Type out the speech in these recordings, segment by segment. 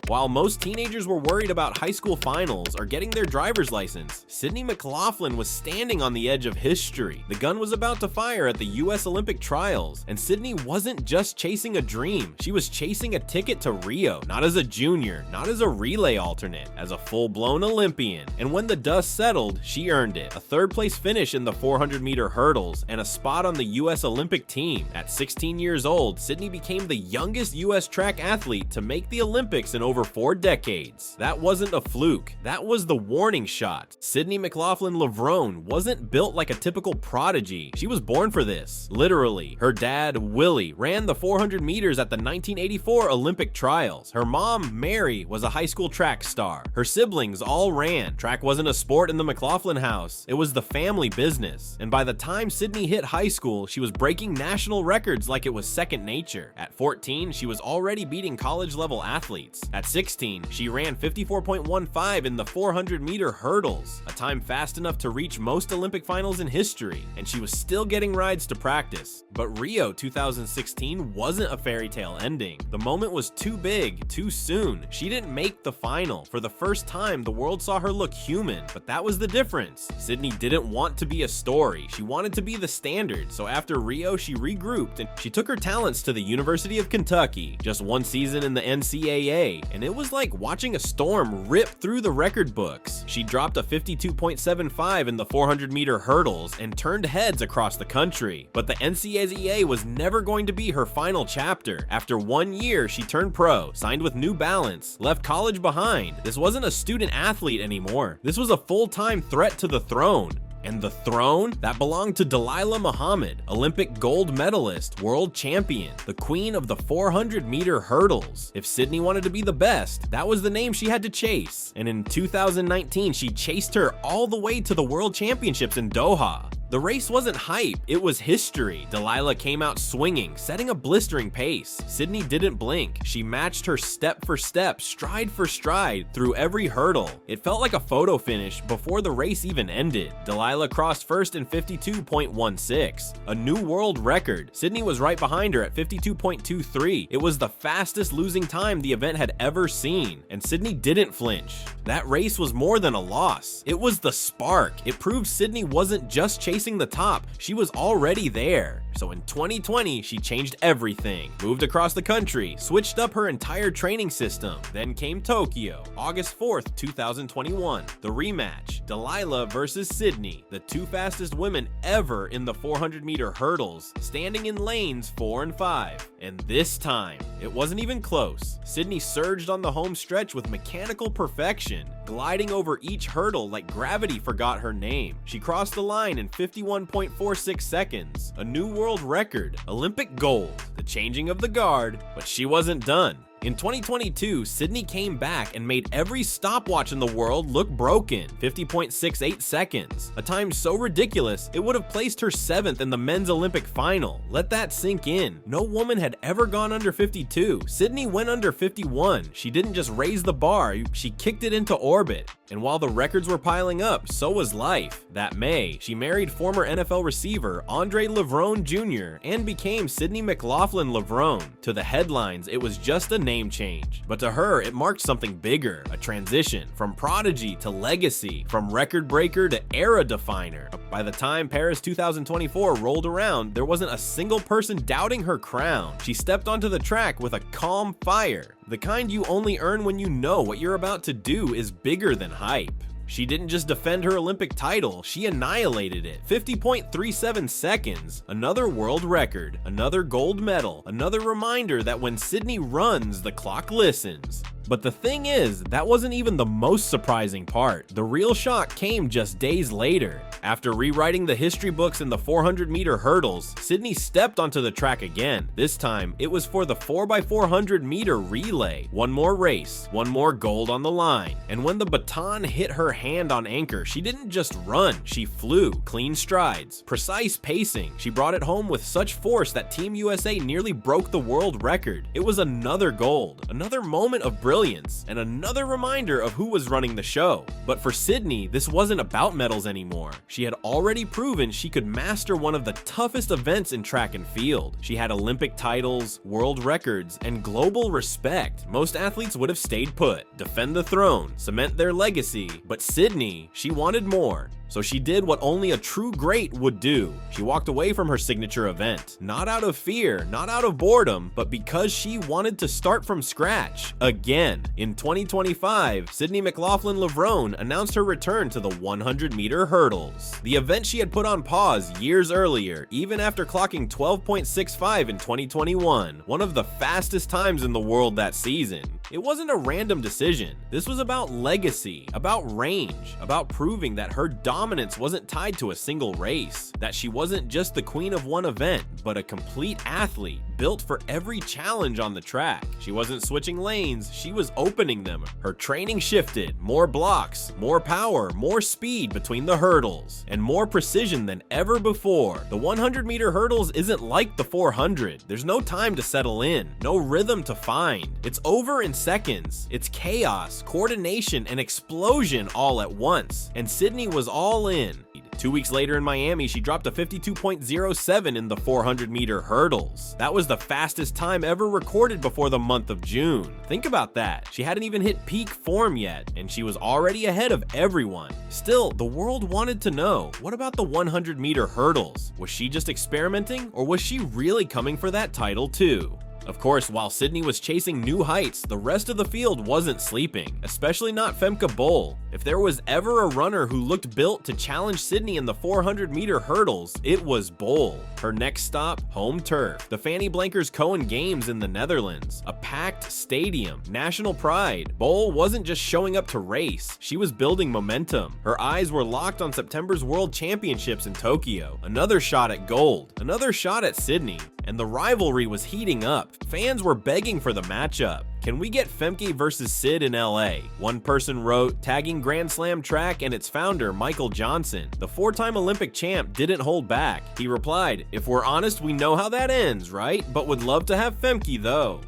While most teenagers were worried about high school finals or getting their driver's license, Sydney McLaughlin was standing on the edge of history. The gun was about to fire at the US Olympic trials, and Sydney wasn't just chasing a dream, she was chasing a ticket to Rio, not as a junior, not as a relay alternate, as a full-blown Olympian. And when the dust settled, she earned it. A third-place finish in the 400-meter hurdles and a spot on the US Olympic team. At 16 years old, Sydney became the youngest US track athlete to make the Olympics in over 4 decades. That wasn't a fluke, that was the warning shot. Sydney mclaughlin-levrone wasn't built like a typical prodigy. She was born for this, literally. Her dad, Willie, ran the 400 meters at the 1984 Olympic trials. Her mom, Mary, was a high school track star. Her siblings all ran. Track wasn't a sport in the McLaughlin house, it was the family business. And by the time Sydney hit high school, she was breaking national records like it was second nature. At 14, she was already beating college-level athletes. At 16, she ran 54.15 in the 400-meter hurdles, a time fast enough to reach most Olympic finals in history, and she was still getting rides to practice. But Rio 2016 wasn't a fairy tale ending. The moment was too big, too soon. She didn't make the final. For the first time, the world saw her look human, but that was the difference. Sydney didn't want to be a story. She wanted to be the standard, so after Rio, she regrouped and she took her talents to the University of Kentucky. Just one season in the NCAA, and it was like watching a storm rip through the record books. She dropped a 52.75 in the 400-meter hurdles and turned heads across the country. But the NCAA was never going to be her final chapter. After 1 year, she turned pro, signed with New Balance, left college behind. This wasn't a student athlete anymore. This was a full-time threat to the throne. And the throne? That belonged to Dalilah Muhammad, Olympic gold medalist, world champion, the queen of the 400-meter hurdles. If Sydney wanted to be the best, that was the name she had to chase. And in 2019, she chased her all the way to the World Championships in Doha. The race wasn't hype, it was history. Dalilah came out swinging, setting a blistering pace. Sydney didn't blink. She matched her step for step, stride for stride, through every hurdle. It felt like a photo finish before the race even ended. Dalilah crossed first in 52.16, a new world record. Sydney was right behind her at 52.23. It was the fastest losing time the event had ever seen, and Sydney didn't flinch. That race was more than a loss. It was the spark. It proved Sydney wasn't just chasing the top, she was already there. So in 2020, she changed everything. Moved across the country, switched up her entire training system. Then came Tokyo, August 4th, 2021. The rematch, Dalilah versus Sydney, the 2 fastest women ever in the 400-meter hurdles, standing in lanes 4 and 5. And this time, it wasn't even close. Sydney surged on the home stretch with mechanical perfection, gliding over each hurdle like gravity forgot her name. She crossed the line in 51.46 seconds, a new world record, Olympic gold, the changing of the guard, but she wasn't done. In 2022, Sydney came back and made every stopwatch in the world look broken, 50.68 seconds, a time so ridiculous it would have placed her 7th in the men's Olympic final. Let that sink in. No woman had ever gone under 52. Sydney went under 51. She didn't just raise the bar, she kicked it into orbit. And while the records were piling up, so was life. That May, she married former NFL receiver Andre Levrone Jr. and became Sydney McLaughlin-Levrone. To the headlines, it was just a name change. But to her, it marked something bigger, a transition from prodigy to legacy, from record breaker to era definer. By the time Paris 2024 rolled around, there wasn't a single person doubting her crown. She stepped onto the track with a calm fire, the kind you only earn when you know what you're about to do is bigger than hype. She didn't just defend her Olympic title, she annihilated it. 50.37 seconds, another world record, another gold medal, another reminder that when Sydney runs, the clock listens. But the thing is, that wasn't even the most surprising part. The real shock came just days later. After rewriting the history books in the 400-meter hurdles, Sydney stepped onto the track again. This time, it was for the 4x400-meter relay. One more race, one more gold on the line. And when the baton hit her hand on anchor, she didn't just run, she flew. Clean strides, precise pacing. She brought it home with such force that Team USA nearly broke the world record. It was another gold, another moment of brilliance, and another reminder of who was running the show. But for Sydney, this wasn't about medals anymore. She had already proven she could master one of the toughest events in track and field. She had Olympic titles, world records, and global respect. Most athletes would have stayed put, defend the throne, cement their legacy, but Sydney, she wanted more. So she did what only a true great would do. She walked away from her signature event, not out of fear, not out of boredom, but because she wanted to start from scratch again. In 2025, Sydney mclaughlin-levrone announced her return to the 100-meter hurdles, the event she had put on pause years earlier, even after clocking 12.65 in 2021, one of the fastest times in the world that season. It wasn't a random decision. This was about legacy, about range, about proving that her dominance wasn't tied to a single race, that she wasn't just the queen of one event, but a complete athlete built for every challenge on the track. She wasn't switching lanes, she was opening them. Her training shifted, more blocks, more power, more speed between the hurdles, and more precision than ever before. The 100-meter hurdles isn't like the 400. There's no time to settle in, no rhythm to find. It's over in seconds. It's chaos, coordination, and explosion all at once. And Sydney was all in. 2 weeks later in Miami, she dropped a 52.07 in the 400-meter hurdles. That was the fastest time ever recorded before the month of June. Think about that. She hadn't even hit peak form yet, and she was already ahead of everyone. Still, the world wanted to know, what about the 100-meter hurdles? Was she just experimenting, or was she really coming for that title too? Of course, while Sydney was chasing new heights, the rest of the field wasn't sleeping, especially not Femke Bol. If there was ever a runner who looked built to challenge Sydney in the 400-meter hurdles, it was Bol. Her next stop, home turf, the Fanny Blankers Cohen Games in the Netherlands, a packed stadium, national pride. Bol wasn't just showing up to race, she was building momentum. Her eyes were locked on September's World Championships in Tokyo, another shot at gold, another shot at Sydney. And the rivalry was heating up. Fans were begging for the matchup. Can we get Femke versus Sid in LA? One person wrote, tagging Grand Slam track and its founder, Michael Johnson. The four-time Olympic champ didn't hold back. He replied, "If we're honest, we know how that ends, right? But would love to have Femke though."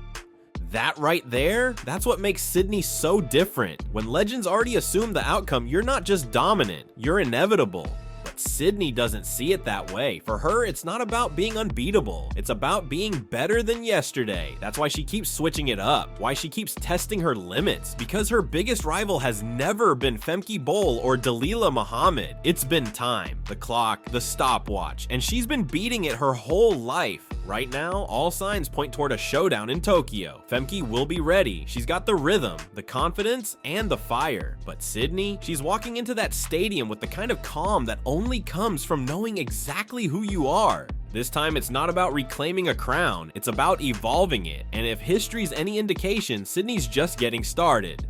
That right there, that's what makes Sydney so different. When legends already assume the outcome, you're not just dominant, you're inevitable. But Sydney doesn't see it that way. For her, it's not about being unbeatable. It's about being better than yesterday. That's why she keeps switching it up, why she keeps testing her limits, because her biggest rival has never been Femke Bol or Dalilah Muhammad. It's been time, the clock, the stopwatch, and she's been beating it her whole life. Right now, all signs point toward a showdown in Tokyo. Femke will be ready. She's got the rhythm, the confidence, and the fire. But Sydney, she's walking into that stadium with the kind of calm that only comes from knowing exactly who you are. This time, it's not about reclaiming a crown, it's about evolving it. And if history's any indication, Sydney's just getting started.